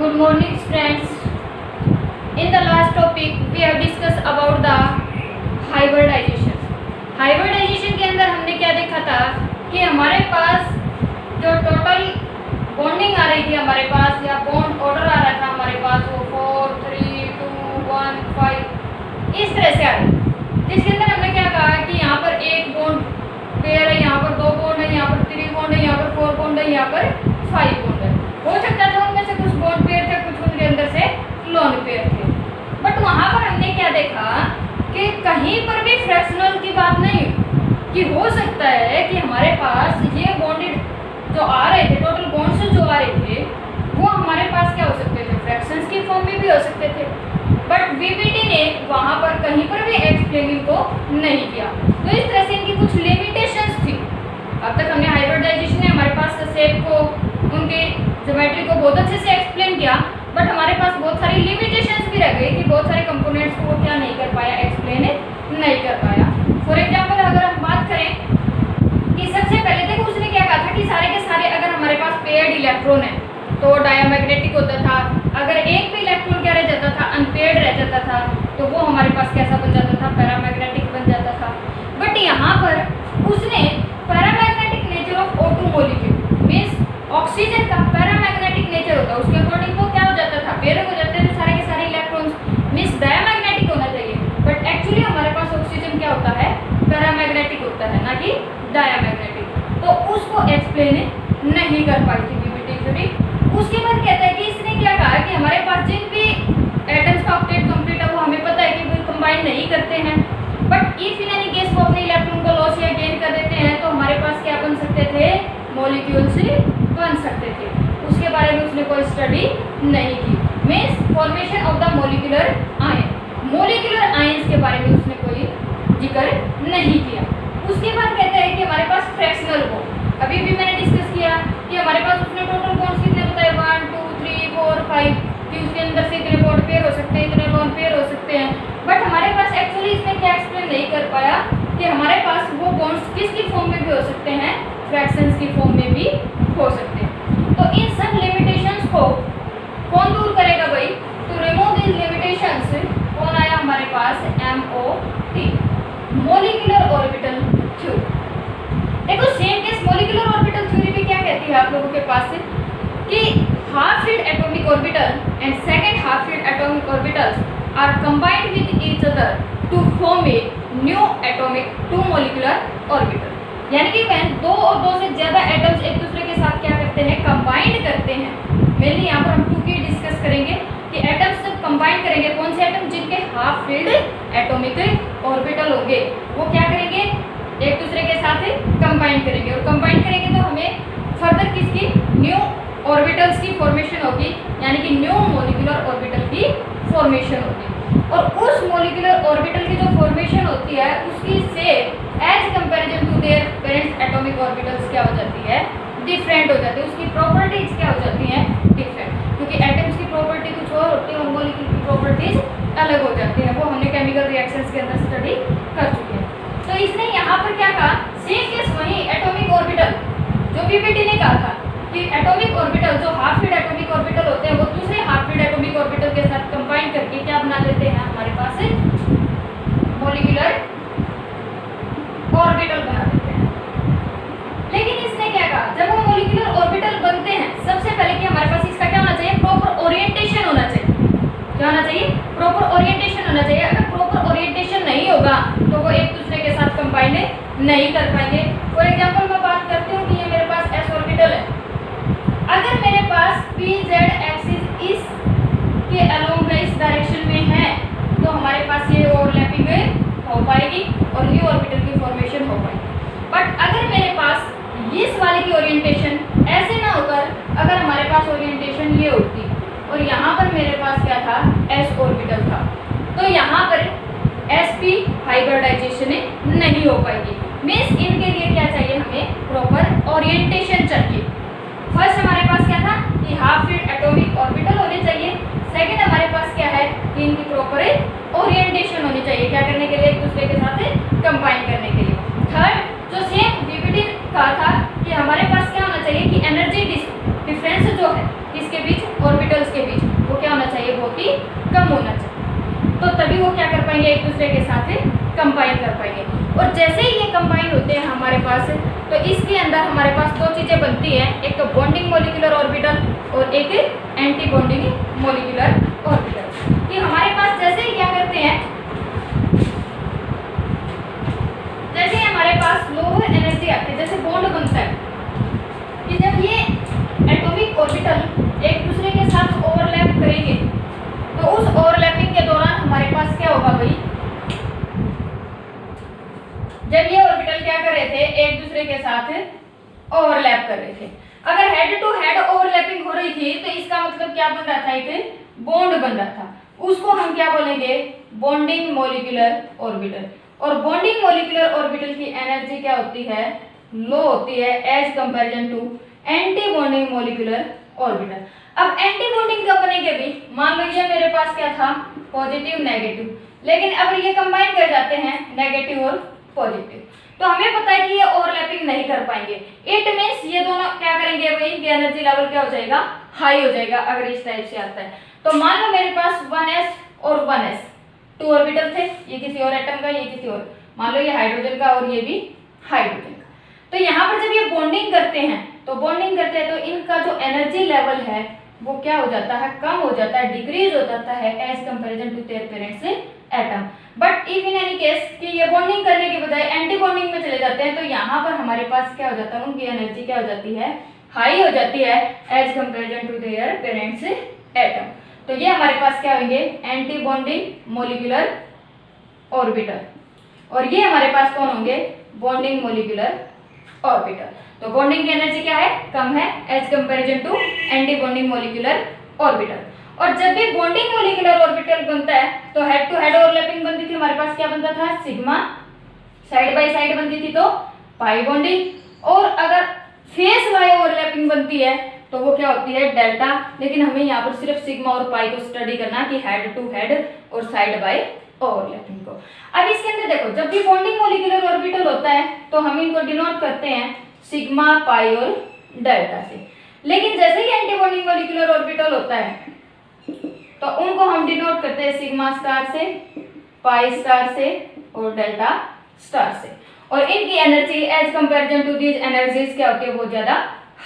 Good morning, friends. In the last topic, we have discussed about the hybridization. Hybridization के अंदर हमने क्या देखा था कि हमारे पास जो टोटल बॉन्डिंग आ रही थी हमारे पास या बॉन्ड ऑर्डर आ रहा था हमारे पास वो 4, 3, 2, 1, 5 इस तरह से आ रही, जिसके अंदर हमने क्या कहा कि यहाँ पर एक बॉन्ड पेयर है, यहाँ पर 2 बॉन्ड है, यहाँ पर 3 बॉन्ड है, यहाँ पर 4 बॉन्ड है, यहाँ पर 5 बॉन्ड है। हो सकता था उनमें से कुछ बॉन्ड पेयर थे, कुछ उनके अंदर से लोन पेयर थे। बट वहाँ पर हमने क्या देखा कि कहीं पर भी फ्रैक्शनल की बात नहीं कि हो सकता है कि हमारे पास ये बॉन्डेड जो आ रहे थे, टोटल बॉन्ड्स जो आ रहे थे वो हमारे पास क्या हो सकते थे, फ्रैक्शंस की फॉर्म में भी हो सकते थे। बट वीपीटी ने वहाँ पर कहीं पर भी एक्सप्लेनिंग को नहीं किया। तो इस तरह से इनकी कुछ लिमिटेशंस थी। अब तक हमने हाइब्रिडाइजेशन ने हमारे पास शेप को, उनके ज्योमेट्री को बहुत अच्छे से एक्सप्लेन किया, बट हमारे पास बहुत सारी लिमिटेशंस भी रह गई कि बहुत सारे कंपोनेंट्स को वो क्या नहीं कर पाया, एक्सप्लेन नहीं कर पाया। फॉर एग्जांपल अगर हम बात करें कि सबसे पहले देखो उसने क्या कहा था कि सारे के सारे अगर हमारे पास पेयर्ड इलेक्ट्रॉन है तो डायमैग्नेटिक होता था। अगर एक भी इलेक्ट्रॉन क्या रह जाता था, अनपेयर्ड रह जाता था, तो वो हमारे पास कैसा बन जाता था, पैरामैग्नेटिक बन जाता था। बट यहाँ पर उसने paramagnetic nature of O2 molecule means oxygen का पैरामैग्नेटिक नेचर होता है, उसके अकॉर्डिंग वो क्या हो जाता था, पेयर हो जाते थे सारे के सारे इलेक्ट्रॉन्स मीन्स डायमैग्नेटिक होना चाहिए। बट एक्चुअली हमारे पास ऑक्सीजन क्या होता है, पैरामैग्नेटिक होता है, ना कि डायमैग्नेटिक। तो उसको एक्सप्लेन नहीं कर पाई थी वीपीटी थ्योरी। उसके बाद कहता है कि इसने क्या कहा कि हमारे पास जिन भी एटम्स का ऑक्टेट कंप्लीट है वो हमें पता है कि वो कंबाइन नहीं करते हैं। But if in any case वो अपने इलेक्ट्रॉन को लॉस या गेन कर देते हैं तो हमारे पास क्या बन सकते थे, मॉलिक्यूल्स बन सकते थे। उसके बारे में उसने कोई स्टडी नहीं की। Means formation of the molecular ion, molecular ions के बारे में उसने कोई जिक्र नहीं किया। उसके बाद कहता है कि हमारे पास फ्रैक्शनल बॉन्ड, अभी भी मैंने डिस्कस किया कि हमारे पास उसने टोटल बॉन्ड्स कितने बताए, 1, 2, 3, 4, 5 कि उसके अंदर से इतने बॉन्ड पेयर हो सकते हैं, इतने लोन पेयर हो सकते हैं। बट हमारे पास एक्चुअली इसने क्या एक्सप्लेन नहीं कर पाया कि हमारे पास वो बॉन्ड्स किसकी फॉर्म में भी हो सकते हैं, फ्रैक्शंस की फॉर्म में भी हो सकते हैं। तो इन सब लिमिटेशंस को कौन दूर करेगा भाई, तो रिमूव दिस लिमिटेशंस कौन आया हमारे पास, MOT, मॉलिक्यूलर ऑर्बिटल थ्योरी। देखो same case molecular orbital theory भी क्या कहती है आप लोगों के पास कि half filled atomic orbital and second half filled atomic orbitals are combined with each other to form a new atomic 2 molecular orbital. यानी कि when 2 और 2 से ज़्यादा एटम्स एक दूसरे के साथ क्या करते हैं, कंबाइंड करते हैं। मेनली यहाँ पर हम 2 की डिस्कस करेंगे कि एटम्स जब कंबाइन करेंगे, कौन से एटम जिनके हाफ फिल्ड एटॉमिक ऑर्बिटल होंगे वो क्या करेंगे, एक दूसरे के साथ कंबाइन करेंगे। और कंबाइन करेंगे तो हमें फर्दर किसकी, न्यू ऑर्बिटल्स की फॉर्मेशन होगी, यानी कि न्यू मॉलिक्यूलर ऑर्बिटल की फॉर्मेशन होगी। और उस मॉलिक्यूलर ऑर्बिटल की जो फॉर्मेशन होती है उसकी shape as comparison to their parent atomic orbitals क्या हो जाती है, डिफरेंट हो जाती है। उसकी प्रॉपर्टीज क्या हो जाती हैं, डिफरेंट, क्योंकि एटम्स की प्रॉपर्टी कुछ और होती है और मॉलिक्यूल की प्रॉपर्टीज अलग हो जाती हैं। वो हमने केमिकल रिएक्शंस के अंदर स्टडी कर चुके हैं। तो इसने यहाँ पर क्या कहा, सेम केस वही एटॉमिक ऑर्बिटल जो पीपीटी ने कहा था कि एटॉमिक ऑर्बिटल जो हाफ फिल्ड एटॉमिक ऑर्बिटल होते हैं वो दूसरे हाफ फिल्ड एटॉमिक ऑर्बिटल के साथ कंबाइन करके क्या बना देते हैं, हमारे पास मॉलिक्यूलर ऑर्बिटल बना देते हैं। लेकिन इसने क्या कहा, जब वो मॉलिक्यूलर ऑर्बिटल बनते हैं सबसे पहले कि हमारे पास इसका क्या होना चाहिए, प्रॉपर ओरिएंटेशन होना चाहिए। क्या होना चाहिए, प्रॉपर ओरिएंटेशन होना चाहिए। अगर प्रॉपर ओरिएंटेशन नहीं होगा तो वो एक दूसरे के साथ कंबाइन नहीं कर पाएंगे। फॉर एग्जांपल मैं बात करती हूँ कि ये मेरे पास s ऑर्बिटल है, अगर मेरे पास pz एक्सिस इस के अलोंग है, इस डायरेक्शन में है, तो हमारे पास ये ओवरलैपिंग हो पाएगी और न्यू ऑर्बिटल की फॉर्मेशन हो पाएगी। बट अगर मेरे पास इस वाले की ओरिएंटेशन ऐसे ना होकर अगर हमारे पास ओरिएंटेशन ये होती और यहाँ पर मेरे पास क्या था, s ऑर्बिटल था, तो यहाँ पर sp हाइब्रिडाइजेशन नहीं हो पाएगी। मीन्स इनके लिए क्या चाहिए, हमें प्रॉपर ओरिएंटेशन चाहिए। फर्स्ट हमारे पास क्या था कि हाफ फिल्ड एटॉमिक ऑर्बिटल होने चाहिए। सेकंड हमारे पास क्या है कि इनकी प्रॉपर ओरिएंटेशन होनी चाहिए, क्या करने के लिए, एक दूसरे के साथ कंबाइन करने के लिए। थर्ड जो सेम वीपीटी कहा था कि हमारे पास क्या होना चाहिए कि एनर्जी डिफरेंस जो है किसके बीच, ऑर्बिटल्स के बीच पाएंगे, एक दूसरे के साथ कंबाइन कर पाएंगे। और जैसे ही ये कंबाइन होते हैं हमारे पास, तो इसके अंदर हमारे पास दो चीज़ें बनती हैं, एक तो बॉन्डिंग मोलिकुलर ऑर्बिटल और एक एंटी बॉन्डिंग मोलिकुलर ऑर्बिटल। कि हमारे पास जैसे ही क्या करते हैं, जैसे हमारे पास लोअर एनर्जी आती है, जैसे बॉन्ड बनता है, कि जब ये एटॉमिक ऑर्बिटल एक दूसरे के साथ ओवरलैप करेंगे, तो उस ओवरलैपिंग के दौरान हमारे पास क्या होगा भाई, जब ये ऑर्बिटल क्या कर रहे थे, एक दूसरे के साथ ओवरलैप कर रहे थे, अगर हेड टू हेड ओवरलैपिंग हो रही थी, तो इसका मतलब क्या बन रहा था, एक बॉन्ड बन रहा था। उसको हम क्या बोलेंगे, बॉन्डिंग मोलिकुलर ऑर्बिटल। और बॉन्डिंग मोलिकुलर ऑर्बिटल की एनर्जी क्या होती है, लो होती है as comparison to anti bonding molecular orbital. अब एंटी बॉन्डिंग कब बनेंगे भी, मान लो ये मेरे पास क्या था, पॉजिटिव नेगेटिव, लेकिन अब ये कंबाइन कर जाते हैं नेगेटिव और पॉजिटिव, तो हमें पता है कि ये ओवरलैपिंग नहीं कर पाएंगे। इट मींस ये दोनों क्या करेंगे भाई, ये एनर्जी लेवल क्या हो जाएगा, हाई हो जाएगा अगर इस टाइप से आता है। तो मान लो मेरे पास 1s और 1s, टू ऑर्बिटल थे, ये किसी और एटम का, ये किसी और, मान लो ये हाइड्रोजन का और ये भी हाइड्रोजन का। तो यहाँ पर जब ये बॉन्डिंग करते हैं, तो इनका जो एनर्जी लेवल है वो क्या हो जाता है, कम हो जाता है, डिक्रीज हो जाता है as comparison to their parents atom. But if in any case कि ये बॉन्डिंग करने के बजाय एंटी बॉन्डिंग में चले जाते हैं, तो यहाँ पर हमारे पास क्या हो जाता है, उनकी एनर्जी क्या हो जाती है, हाई हो जाती है as comparison to their parents atom. तो ये हमारे पास क्या होंगे, एंटी बॉन्डिंग मोलिकुलर ऑर्बिटल, और ये हमारे पास कौन होंगे, बॉन्डिंग मोलिकुलर ऑर्बिटल। तो बॉन्डिंग की एनर्जी क्या है, कम है as comparison to anti bonding molecular orbital. और जब भी बॉन्डिंग मोलिकुलर ऑर्बिटल बनता है, तो हेड टू हेड ओवरलैपिंग बनती थी, हमारे पास क्या बनता था, सिग्मा, साइड बाय साइड बनती थी तो पाई बॉन्डिंग, और अगर फेस वाई ओवरलैपिंग बनती है तो वो क्या होती है, डेल्टा। लेकिन हमें यहाँ पर सिर्फ सिग्मा और पाई को स्टडी करना कि हेड टू हेड और साइड बाय ओवरलैपिंग को। अब इसके अंदर देखो, जब भी बॉन्डिंग मोलिकुलर ऑर्बिटल होता है तो हम इनको डिनोट करते हैं सिग्मा, पाई और डेल्टा से। लेकिन जैसे ही एंटी बॉन्डिंग मोलिकुलर ऑर्बिटल होता है तो उनको हम डिनोट करते हैं सिग्मा स्टार से, पाई स्टार से और डेल्टा स्टार से। और इनकी energy as comparison to these energies क्या होती है, बहुत ज्यादा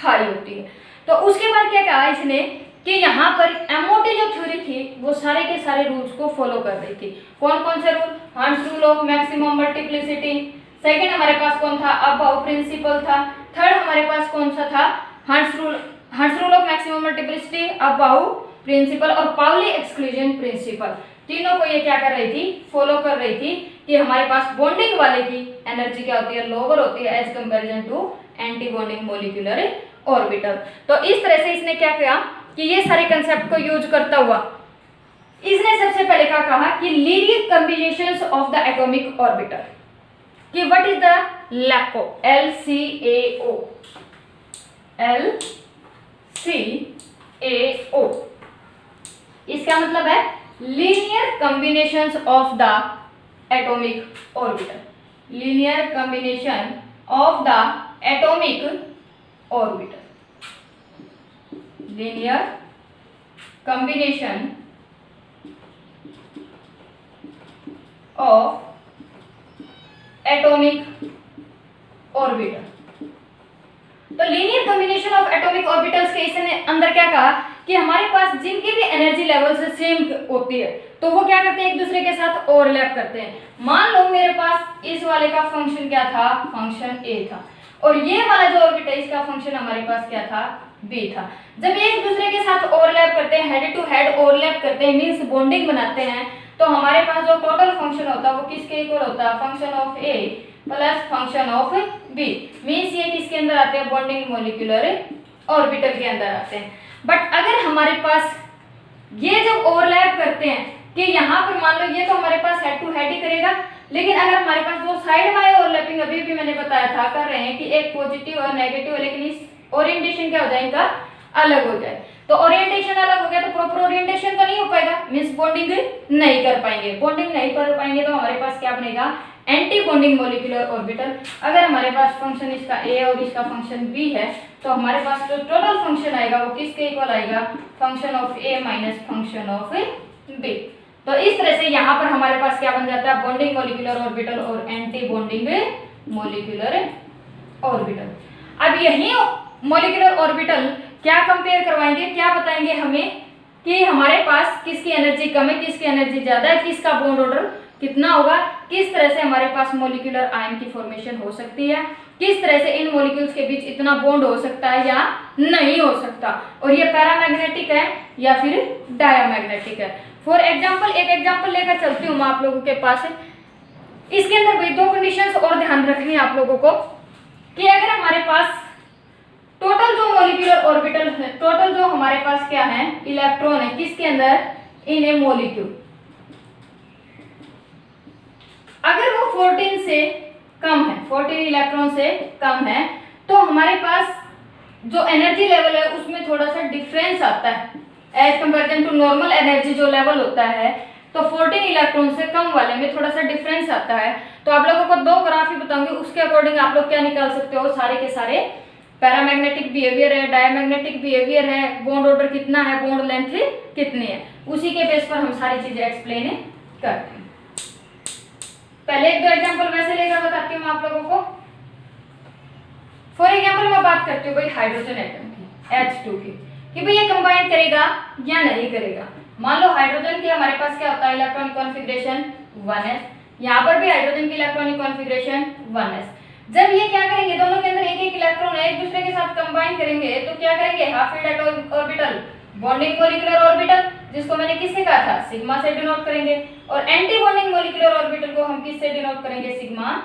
हाई होती है। तो उसके बाद क्या कहा इसने कि यहाँ पर एमओटी जो थ्योरी थी वो सारे के सारे रूल्स को फॉलो कर रही थी। कौन कौन से rule, hertz rule of maximum multiplicity, second हमारे पास कौन था, अबाउ प्रिंसिपल था, थर्ड हमारे पास कौन सा था, Hund's rule of maximum multiplicity, Aufbau principle और पाउली एक्सक्लूजन प्रिंसिपल। तीनों को ये क्या कर रही थी, फॉलो कर रही थी कि हमारे पास बॉन्डिंग वाले की एनर्जी क्या होती है, लोअर होती है as comparison to anti bonding molecular orbital. तो इस तरह से इसने क्या किया कि ये सारे कंसेप्ट को यूज करता हुआ इसने सबसे पहले क्या कहा कि linear combinations of the atomic orbital, कि what is the LACO, LCAO, LCAO, इसका मतलब है linear combinations of the atomic orbital, linear combination of the atomic orbital, linear combination of atomic orbital। तो linear combination of atomic orbitals के इसने अंदर क्या कहा कि हमारे पास जिनकी भी एनर्जी लेवल से सेम होती है तो वो क्या करते हैं, एक दूसरे के साथ ओवरलैप करते हैं। मान लो मेरे पास इस वाले का फंक्शन क्या था, फंक्शन ए था, और ये वाला जो ऑर्बिट है इसका फंक्शन हमारे पास क्या था, बी था। जब ये एक दूसरे के साथ ओवरलैप करते हैं, हेड टू हेड ओवरलैप करते हैं, मींस बॉन्डिंग बनाते हैं, तो हमारे पास जो टोटल फंक्शन होता है वो किसके इक्वल होता है, function of A plus function of B. Means ये किसके अंदर आते हैं, बॉन्डिंग मोलिकुलर ऑर्बिटल के अंदर आते हैं। बट अगर हमारे पास ये जब ओवरलैप करते हैं कि यहाँ पर मान लो ये तो हमारे पास हेड टू हेड ही करेगा, लेकिन अगर हमारे पास वो साइड बाय ओवरलैपिंग अभी भी मैंने बताया था कर रहे हैं कि एक पॉजिटिव और नेगेटिव है, लेकिन इस ओरिएंटेशन क्या हो जाए, इनका अलग हो जाए। तो ओरिएंटेशन अलग हो गया तो प्रॉपर ओरिएंटेशन तो नहीं हो पाएगा, मींस बॉन्डिंग नहीं कर पाएंगे। बॉन्डिंग नहीं कर पाएंगे तो हमारे पास क्या बनेगा, एंटी बॉन्डिंग मोलिकुलर ऑर्बिटल। अगर हमारे पास फंक्शन इसका ए और इसका फंक्शन बी है तो हमारे पास जो टोटल फंक्शन आएगा वो किसके इक्वल आएगा, function of A minus function of B. तो इस तरह से यहाँ पर हमारे पास क्या बन जाता है, बॉन्डिंग मॉलिक्यूलर ऑर्बिटल और एंटी बॉन्डिंग मॉलिक्यूलर ऑर्बिटल। अब यही मॉलिक्यूलर ऑर्बिटल क्या कंपेयर करवाएंगे, क्या बताएंगे हमें कि हमारे पास किसकी एनर्जी कम है, किसकी एनर्जी ज्यादा है, किसका बॉन्ड ऑर्डर कितना होगा, किस तरह से हमारे पास मॉलिक्यूलर आयन की फॉर्मेशन हो सकती है, किस तरह से इन मॉलिक्यूल्स के बीच इतना बॉन्ड हो सकता है या नहीं हो सकता, और ये पैरामैग्नेटिक है या फिर डायामैग्नेटिक है। फॉर एग्जाम्पल एक एग्जाम्पल लेकर चलती हूँ मैं आप लोगों के पास। इसके अंदर भी दो कंडीशंस और ध्यान रखनी है आप लोगों को कि अगर हमारे पास टोटल जो मॉलिक्यूलर ऑर्बिटल है, टोटल जो हमारे पास क्या है, इलेक्ट्रॉन है किसके अंदर, इन ए मॉलिक्यूल, अगर वो 14 से कम है, 14 इलेक्ट्रॉन से कम है, तो हमारे पास जो एनर्जी लेवल है उसमें थोड़ा सा डिफरेंस आता है as comparison to normal energy जो लेवल होता है, तो 14 इलेक्ट्रॉन से कम वाले में थोड़ा सा डिफरेंस आता है। तो आप लोगों को दो ग्राफ ही बताऊंगी, उसके अकॉर्डिंग आप लोग क्या निकाल सकते हो, सारे के सारे पैरामैग्नेटिक बिहेवियर है, डायमैग्नेटिक बिहेवियर है, बॉन्ड ऑर्डर कितना है, बॉन्ड लेंथ कितनी है, उसी के बेस पर हम सारी चीजें एक्सप्लेन करते हैं। पहले एक दो एग्जांपल वैसे लेकर बताती हूँ आप लोगों को। फॉर एग्जांपल मैं बात करती हूँ भाई हाइड्रोजन एटम की, H2 की, कि भाई ये कंबाइन करेगा या नहीं करेगा। मान लो हाइड्रोजन की हमारे पास क्या होता है, इलेक्ट्रॉनिक कॉन्फ़िगरेशन 1s, यहाँ पर भी हाइड्रोजन की इलेक्ट्रॉनिक कॉन्फ़िगरेशन 1s। जब ये क्या करेंगे, दोनों के अंदर एक एक इलेक्ट्रॉन है, एक दूसरे के साथ कंबाइन करेंगे तो क्या करेंगे, half filled orbital, bonding molecular orbital, जिसको मैंने किससे कहा था, सिग्मा से डिनोट करेंगे, और एंटी बॉन्डिंग मॉलिक्यूलर ऑर्बिटल को हम किससे डिनोट करेंगे, सिग्मा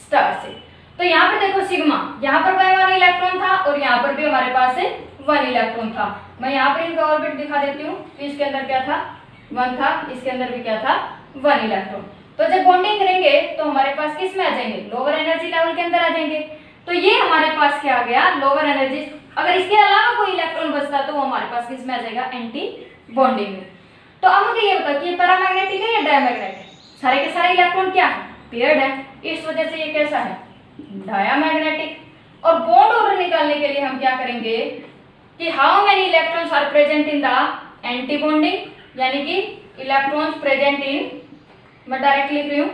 स्टार से। तो यहाँ पर देखो सिग्मा, यहाँ पर बाय 1 इलेक्ट्रॉन था और यहाँ पर भी हमारे पास 1 इलेक्ट्रॉन था। मैं यहाँ पर इनका ऑर्बिट दिखा देती हूँ। तो इसके अंदर क्या था, 1 था, इसके अंदर भी क्या था, 1 इलेक्ट्रॉन। तो जब बॉन्डिंग करेंगे तो हमारे पास किस में आ जाएंगे, लोअर एनर्जी लेवल के अंदर आ जाएंगे। तो ये हमारे पास क्या आ गया, लोअर एनर्जी। अगर इसके अलावा कोई इलेक्ट्रॉन बचता तो वो हमारे पास किस में आ जाएगा, एंटी बॉन्डिंग में। तो अब मुझे ये बताओ कि ये पैरामैग्नेटिक है या डायमैग्नेटिक है, सारे के सारे इलेक्ट्रॉन क्या है, पेयर्ड है, इस वजह से ये कैसा है, डायमैग्नेटिक। और बॉन्ड ऑर्डर निकालने के लिए हम क्या करेंगे कि how many electrons are present in the anti bonding, यानी कि इलेक्ट्रॉन्स प्रेजेंट इन, मैं डायरेक्ट लिख रही हूँ,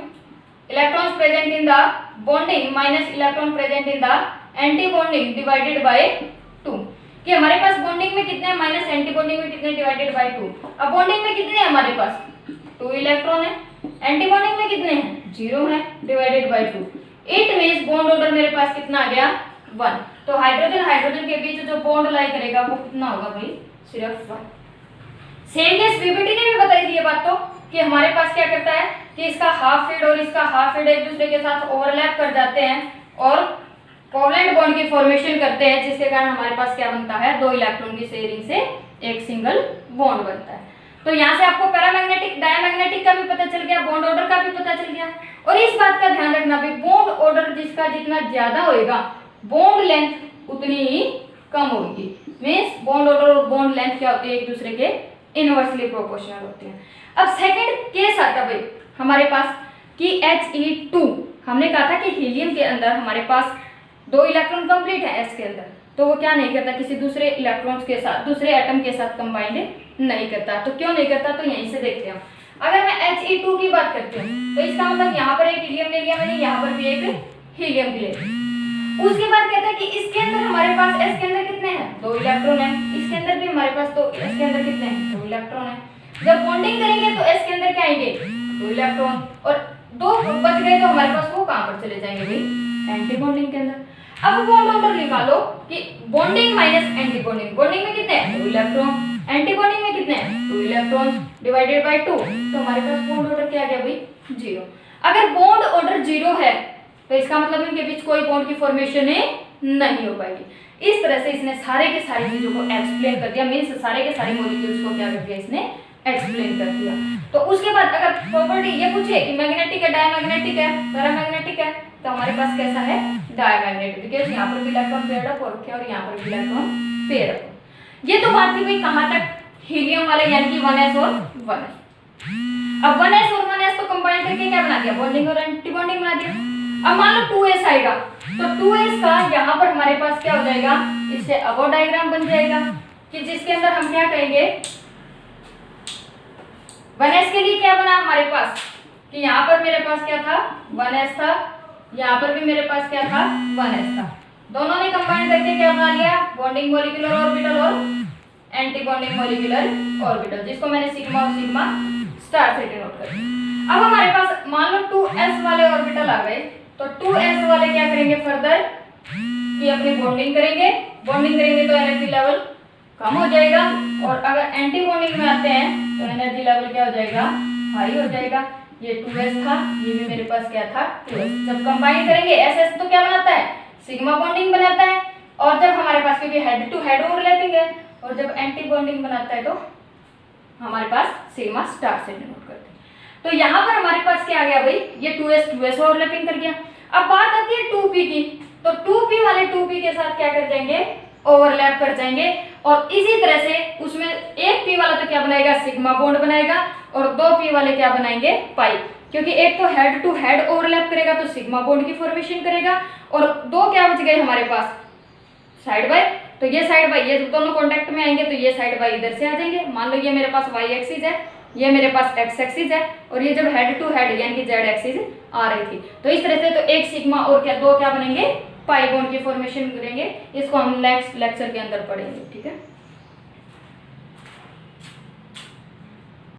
electrons present in the bonding minus electron present in the anti bonding divided by 2, कि हमारे पास बॉन्डिंग में कितने हैं माइनस एंटी बॉन्डिंग में कितने डिवाइडेड बाय 2। अब बॉन्डिंग में कितने हैं हमारे पास, 2 इलेक्ट्रॉन है, एंटी बॉन्डिंग में कितने हैं, 0 है, divided by 2। It means bond order मेरे पास कितना आ गया, 1। तो हाइड्रोजन हाइड्रोजन के बीच जो बॉन्ड लाई करेगा वो कितना होगा भाई, सिर्फ 1। सेम केस वीबीटी ने भी बताई थी ये बात, तो कि हमारे पास क्या करता है कि इसका हाफ फील्ड और इसका हाफ फील्ड एक दूसरे के साथ ओवरलैप कर जाते हैं और कोवलेंट बॉन्ड की फॉर्मेशन करते हैं, जिसके कारण हमारे पास क्या बनता है, 2 इलेक्ट्रॉन की शेयरिंग से एक सिंगल बॉन्ड बनता है। तो यहाँ से आपको पैरामैग्नेटिक डायमैग्नेटिक का भी पता चल गया, बॉन्ड ऑर्डर का भी पता चल गया। और इस बात का ध्यान रखना भी, बॉन्ड ऑर्डर जिसका जितना ज्यादा होएगा बॉन्ड लेंथ उतनी ही कम होगी। मींस बॉन्ड ऑर्डर और बॉन्ड लेंथ क्या होती है, एक दूसरे के इनवर्सली प्रोपोर्शनल होते हैं। अब सेकंड केस आता भाई हमारे पास कि He2, हमने कहा था कि हीलियम के अंदर हमारे पास 2 इलेक्ट्रॉन कंप्लीट है S के अंदर, तो वो क्या नहीं करता, किसी दूसरे इलेक्ट्रॉन्स के साथ, दूसरे एटम के साथ कंबाइंड नहीं करता। तो क्यों नहीं करता, तो यहीं से देखते हैं। अगर मैं He2 की बात करती हूँ तो इसका मतलब यहाँ पर एक हीलियम ले लिया मैंने, यहाँ पर भी एक हीलियम ले लिया। उसके बाद कहता है कि इसके अंदर हमारे पास S के अंदर कितने हैं, 2 इलेक्ट्रॉन है, इसके अंदर भी हमारे पास 2, S के अंदर कितने हैं, 2 इलेक्ट्रॉन है। जब बॉन्डिंग करेंगे तो S के अंदर क्या आएंगे, 2 इलेक्ट्रॉन, और 2 बच गए तो हमारे पास वो कहाँ पर चले जाएंगे भाई, एंटी बॉन्डिंग के अंदर। अब बॉन्ड ऑर्डर निकालो कि bonding minus anti bonding, bonding में कितने हैं, 2 इलेक्ट्रॉन, एंटी बॉन्डिंग में कितने हैं, 2 इलेक्ट्रॉन, डिवाइडेड बाय 2, तो हमारे पास बॉन्ड ऑर्डर क्या आ गया भाई, 0। अगर बॉन्ड ऑर्डर 0 है तो इसका मतलब इनके बीच कोई बॉन्ड की फॉर्मेशन नहीं हो पाएगी। इस तरह से इसने सारे के सारी चीजों को एक्सप्लेन कर दिया, मींस सारे के सारे मॉलिक्यूल्स को क्या कर दिया, इसने एक्सप्लेन कर दिया। तो उसके बाद अगर प्रॉपर्टी ये पूछे कि मैग्नेटिक है, डायमैग्नेटिक है, पैरामैग्नेटिक है, तो हमारे पास कैसा है, डायमैग्नेटिक, बिकॉज़ यहाँ पर भी इलेक्ट्रॉन पेयर अप हो रखे और यहाँ पर भी इलेक्ट्रॉन पेयर अप। ये तो बात थी भाई कहाँ तक, हीलियम वाले, यानी कि 1s और 1s। अब 1s और 1s तो कंबाइन करके क्या बना दिया, बॉन्डिंग और एंटी बॉन्डिंग बना दिया। अब मान लो 2s आएगा, तो 2s का यहाँ पर हमारे पास क्या हो जाएगा, इससे अबो डायग्राम बन जाएगा कि जिसके अंदर हम क्या कहेंगे 1s के लिए क्या बना हमारे पास कि यहाँ पर मेरे पास क्या था 1s था, यहाँ पर भी मेरे पास क्या था 1s था। दोनों ने कंबाइन करके क्या बना लिया बॉन्डिंग मॉलिक्यूलर ऑर्बिटल और एंटी बॉन्डिंग मॉलिक्यूलर ऑर्बिटल, जिसको मैंने सिग्मा और सिग्मा स्टार से डिनोट कर दिया। अब हमारे पास मान लो 2s वाले ऑर्बिटल आ गए, तो 2s वाले क्या करेंगे फर्दर कि अपनी बॉन्डिंग करेंगे तो एनर्जी लेवल कम हो जाएगा, और अगर एंटी बॉन्डिंग में आते हैं तो एनर्जी लेवल क्या हो जाएगा हाई हो जाएगा। ये 2s था, ये भी मेरे पास क्या था 2s। जब कंबाइन करेंगे ss तो क्या बनाता है सिग्मा बॉन्डिंग बनाता है, और जब हमारे पास क्योंकि हेड टू हेड ओवरलैपिंग है, और जब एंटी बॉन्डिंग बनाता है तो हमारे पास सिग्मा स्टार से डिनोट करते हैं। तो यहाँ पर हमारे पास क्या आ गया भाई ये 2s ओवरलैपिंग कर गया। अब बात आती है 2p की, तो 2p वाले 2p के साथ क्या कर जाएंगे ओवरलैप कर जाएंगे, और इसी तरह से उसमें एक p वाला तो क्या बनाएगा सिग्मा बॉन्ड बनाएगा, और 2p वाले क्या बनाएंगे पाई, क्योंकि एक तो हेड टू हेड ओवरलैप करेगा तो सिग्मा बॉन्ड की फॉर्मेशन करेगा, और दो क्या बच गए हमारे पास साइड बाय, तो ये साइड बाय ये दोनों कांटेक्ट में आएंगे तो ये साइड बाय इधर से आ जाएंगे। मान लो ये मेरे पास y एक्सिस है, ये मेरे पास x एक्सिस है, और ये जब हेड टू हेड यानी कि z एक्सिस आ रही थी, तो इस तरह से तो एक सिग्मा और क्या दो क्या बनेंगे पाई बॉन्ड की फॉर्मेशन करेंगे। इसको हम नेक्स्ट लेक्चर के अंदर पढ़ेंगे, ठीक है।